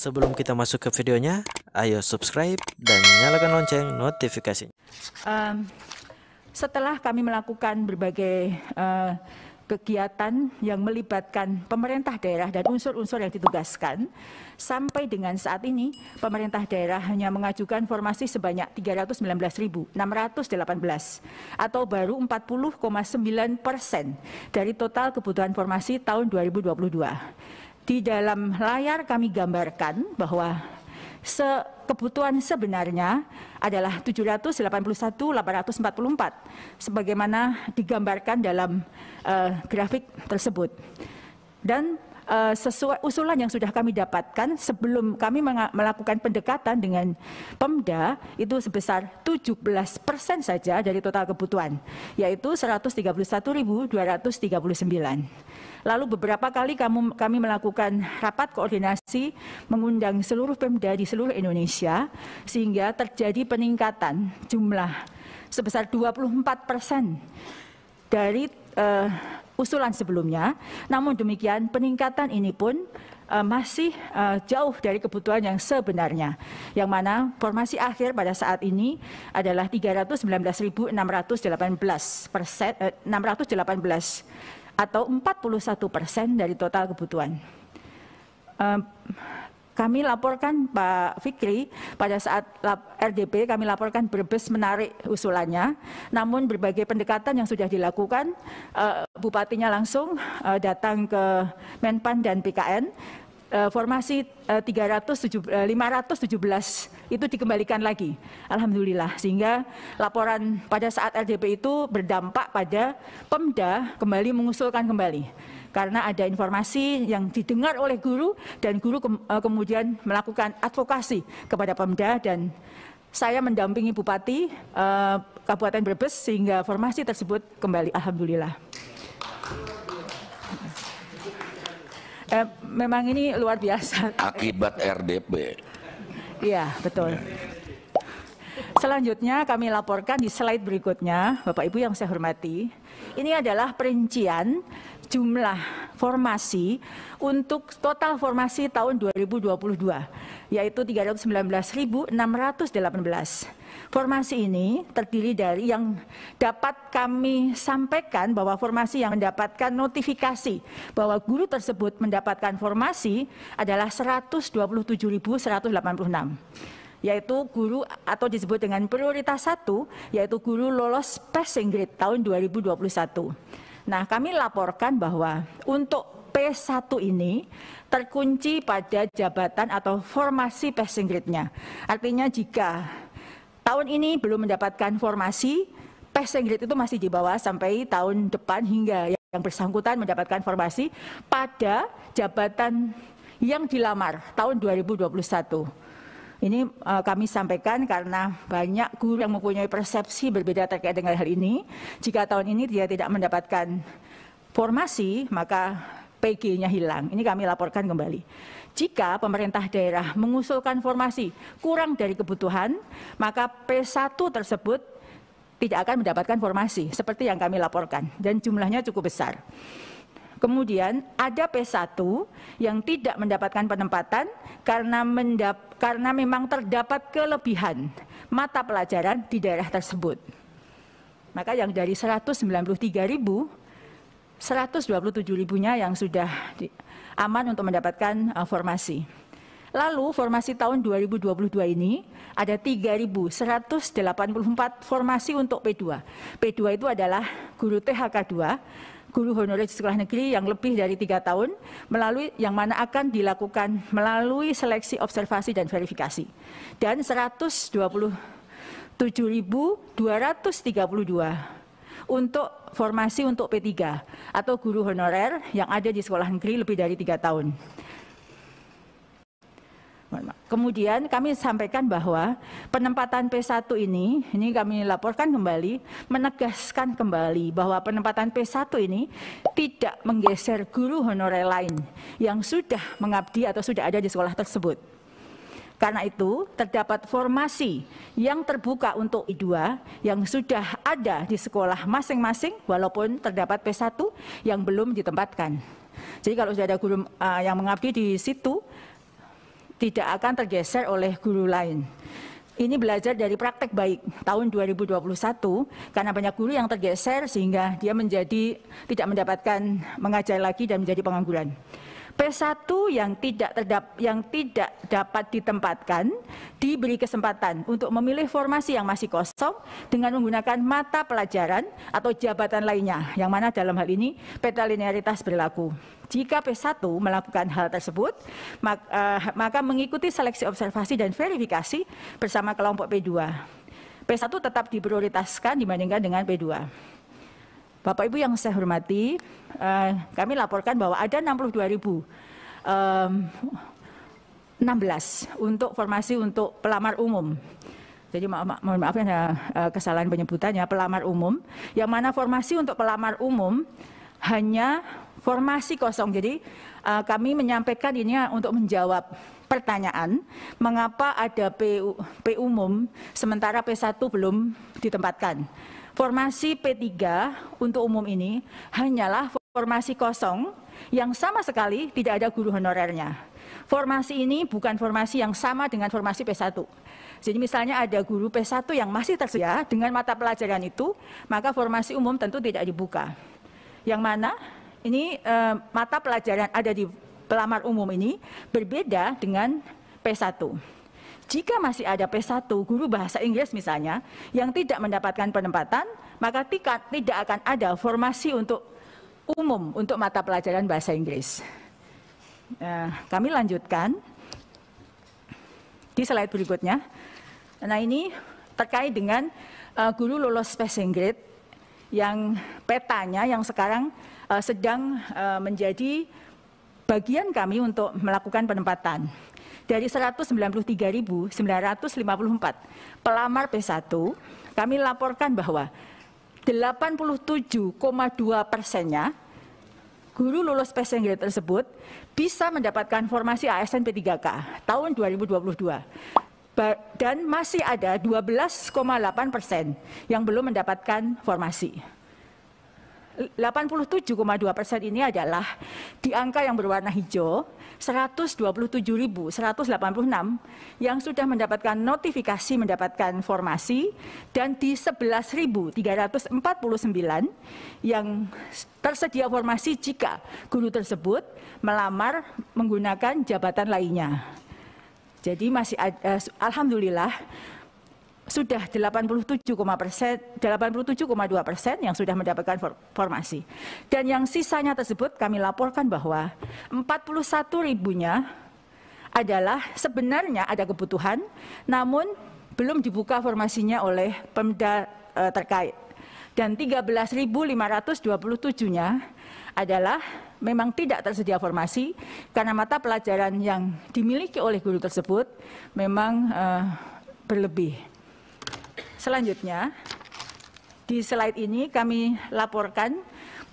Sebelum kita masuk ke videonya, ayo subscribe dan nyalakan lonceng notifikasinya. Setelah kami melakukan berbagai kegiatan yang melibatkan pemerintah daerah dan unsur-unsur yang ditugaskan, sampai dengan saat ini pemerintah daerah hanya mengajukan formasi sebanyak 319.618 atau baru 40,9% dari total kebutuhan formasi tahun 2022. Di dalam layar kami gambarkan bahwa kebutuhan sebenarnya adalah 781.844 sebagaimana digambarkan dalam grafik tersebut. Dan sesuai usulan yang sudah kami dapatkan sebelum kami melakukan pendekatan dengan Pemda itu sebesar 17% saja dari total kebutuhan, yaitu 131.239. Lalu beberapa kali kami melakukan rapat koordinasi mengundang seluruh Pemda di seluruh Indonesia sehingga terjadi peningkatan jumlah sebesar 24% dari usulan sebelumnya. Namun demikian peningkatan ini pun masih jauh dari kebutuhan yang sebenarnya, yang mana formasi akhir pada saat ini adalah 319.618 atau 41% dari total kebutuhan. Kami laporkan Pak Fikri pada saat RDP kami laporkan Brebes menarik usulannya, namun berbagai pendekatan yang sudah dilakukan, bupatinya langsung datang ke Menpan dan PKN, formasi 517 itu dikembalikan lagi, alhamdulillah, sehingga laporan pada saat RDP itu berdampak pada Pemda kembali mengusulkan kembali. Karena ada informasi yang didengar oleh guru dan guru kemudian melakukan advokasi kepada Pemda dan saya mendampingi Bupati Kabupaten Brebes sehingga formasi tersebut kembali, alhamdulillah. Memang ini luar biasa. Akibat RDP. Iya, betul. Selanjutnya kami laporkan di slide berikutnya, Bapak Ibu yang saya hormati. Ini adalah perincian jumlah formasi untuk total formasi tahun 2022, yaitu 319.618. Formasi ini terdiri dari yang dapat kami sampaikan bahwa formasi yang mendapatkan notifikasi bahwa guru tersebut mendapatkan formasi adalah 127.186. Yaitu guru atau disebut dengan prioritas 1, yaitu guru lolos passing grade tahun 2021. Nah, kami laporkan bahwa untuk P1 ini terkunci pada jabatan atau formasi passing grade-nya. Artinya jika tahun ini belum mendapatkan formasi, passing grade itu masih di bawah sampai tahun depan hingga yang bersangkutan mendapatkan formasi pada jabatan yang dilamar tahun 2021. Ini kami sampaikan karena banyak guru yang mempunyai persepsi berbeda terkait dengan hal ini. Jika tahun ini dia tidak mendapatkan formasi, maka PG-nya hilang. Ini kami laporkan kembali. Jika pemerintah daerah mengusulkan formasi kurang dari kebutuhan, maka P1 tersebut tidak akan mendapatkan formasi, seperti yang kami laporkan, dan jumlahnya cukup besar. Kemudian ada P1 yang tidak mendapatkan penempatan karena memang terdapat kelebihan mata pelajaran di daerah tersebut. Maka yang dari 193.000, 127.000-nya yang sudah aman untuk mendapatkan formasi. Lalu formasi tahun 2022 ini ada 3.184 formasi untuk P2. P2 itu adalah guru THK 2, guru honorer di sekolah negeri yang lebih dari 3 tahun, yang mana akan dilakukan melalui seleksi observasi dan verifikasi. Dan 127.232 untuk formasi untuk P3 atau guru honorer yang ada di sekolah negeri lebih dari 3 tahun. Kemudian kami sampaikan bahwa penempatan P1 ini kami laporkan kembali, menegaskan kembali bahwa penempatan P1 ini tidak menggeser guru honorer lain yang sudah mengabdi atau sudah ada di sekolah tersebut. Karena itu terdapat formasi yang terbuka untuk I2 yang sudah ada di sekolah masing-masing walaupun terdapat P1 yang belum ditempatkan. Jadi kalau sudah ada guru yang mengabdi di situ, tidak akan tergeser oleh guru lain. Ini belajar dari praktek baik tahun 2021 karena banyak guru yang tergeser sehingga dia menjadi tidak mendapatkan mengajar lagi dan menjadi pengangguran. P1 yang tidak dapat ditempatkan diberi kesempatan untuk memilih formasi yang masih kosong dengan menggunakan mata pelajaran atau jabatan lainnya, yang mana dalam hal ini peta linearitas berlaku. Jika P1 melakukan hal tersebut, maka mengikuti seleksi observasi dan verifikasi bersama kelompok P2. P1 tetap diprioritaskan dibandingkan dengan P2. Bapak Ibu yang saya hormati, kami laporkan bahwa ada 62.016 untuk formasi untuk pelamar umum. Jadi mohon maaf ya kesalahan penyebutannya, pelamar umum, yang mana formasi untuk pelamar umum hanya formasi kosong. Jadi kami menyampaikan ini untuk menjawab pertanyaan mengapa ada P umum sementara P1 belum ditempatkan. Formasi P3 untuk umum ini hanyalah formasi kosong yang sama sekali tidak ada guru honorernya. Formasi ini bukan formasi yang sama dengan formasi P1. Jadi misalnya ada guru P1 yang masih tersedia dengan mata pelajaran itu, maka formasi umum tentu tidak dibuka. Yang mana ini mata pelajaran ada di pelamar umum ini berbeda dengan P1. Jika masih ada P1 guru bahasa Inggris misalnya yang tidak mendapatkan penempatan, maka tidak akan ada formasi untuk umum untuk mata pelajaran bahasa Inggris. Kami lanjutkan di slide berikutnya. Nah, ini terkait dengan guru lulus passing grade yang petanya yang sekarang sedang menjadi bagian kami untuk melakukan penempatan. Dari 193.954 pelamar P1, kami laporkan bahwa 87,2%-nya guru lulus passing grade tersebut bisa mendapatkan formasi ASN P3K tahun 2022. Dan masih ada 12,8% yang belum mendapatkan formasi. 87,2% ini adalah di angka yang berwarna hijau, 127.186 yang sudah mendapatkan notifikasi mendapatkan formasi, dan di 11.349 yang tersedia formasi jika guru tersebut melamar menggunakan jabatan lainnya. Jadi masih alhamdulillah sudah 87,2% yang sudah mendapatkan formasi. Dan yang sisanya tersebut kami laporkan bahwa 41.000-nya adalah sebenarnya ada kebutuhan, namun belum dibuka formasinya oleh Pemda terkait. Dan 13.527-nya adalah memang tidak tersedia formasi karena mata pelajaran yang dimiliki oleh guru tersebut memang berlebih. Selanjutnya, di slide ini kami laporkan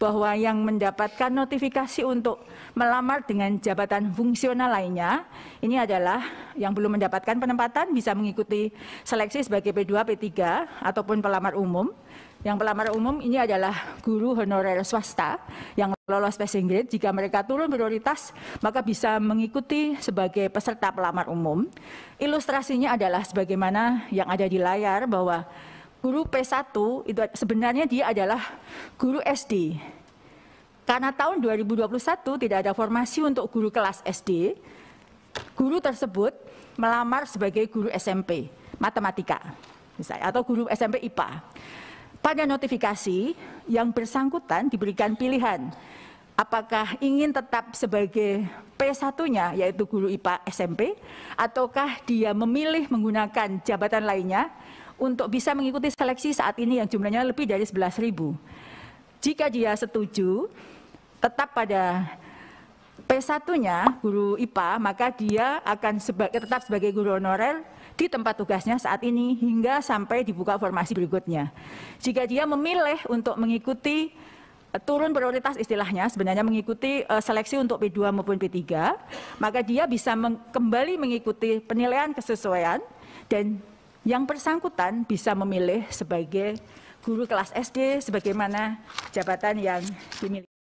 bahwa yang mendapatkan notifikasi untuk melamar dengan jabatan fungsional lainnya, ini adalah yang belum mendapatkan penempatan bisa mengikuti seleksi sebagai P2, P3, ataupun pelamar umum. Yang pelamar umum ini adalah guru honorer swasta yang lolos passing grade. Jika mereka turun prioritas, maka bisa mengikuti sebagai peserta pelamar umum. Ilustrasinya adalah sebagaimana yang ada di layar bahwa guru P1 itu sebenarnya dia adalah guru SD. Karena tahun 2021 tidak ada formasi untuk guru kelas SD, guru tersebut melamar sebagai guru SMP matematika misalnya, atau guru SMP IPA. Pada notifikasi yang bersangkutan diberikan pilihan apakah ingin tetap sebagai P1-nya yaitu guru IPA SMP, ataukah dia memilih menggunakan jabatan lainnya untuk bisa mengikuti seleksi saat ini yang jumlahnya lebih dari 11.000. Jika dia setuju tetap pada P1-nya guru IPA, maka dia akan tetap sebagai guru honorer di tempat tugasnya saat ini hingga sampai dibuka formasi berikutnya. Jika dia memilih untuk mengikuti turun prioritas istilahnya, sebenarnya mengikuti seleksi untuk P2 maupun P3, maka dia bisa kembali mengikuti penilaian kesesuaian dan yang bersangkutan bisa memilih sebagai guru kelas SD sebagaimana jabatan yang dimiliki.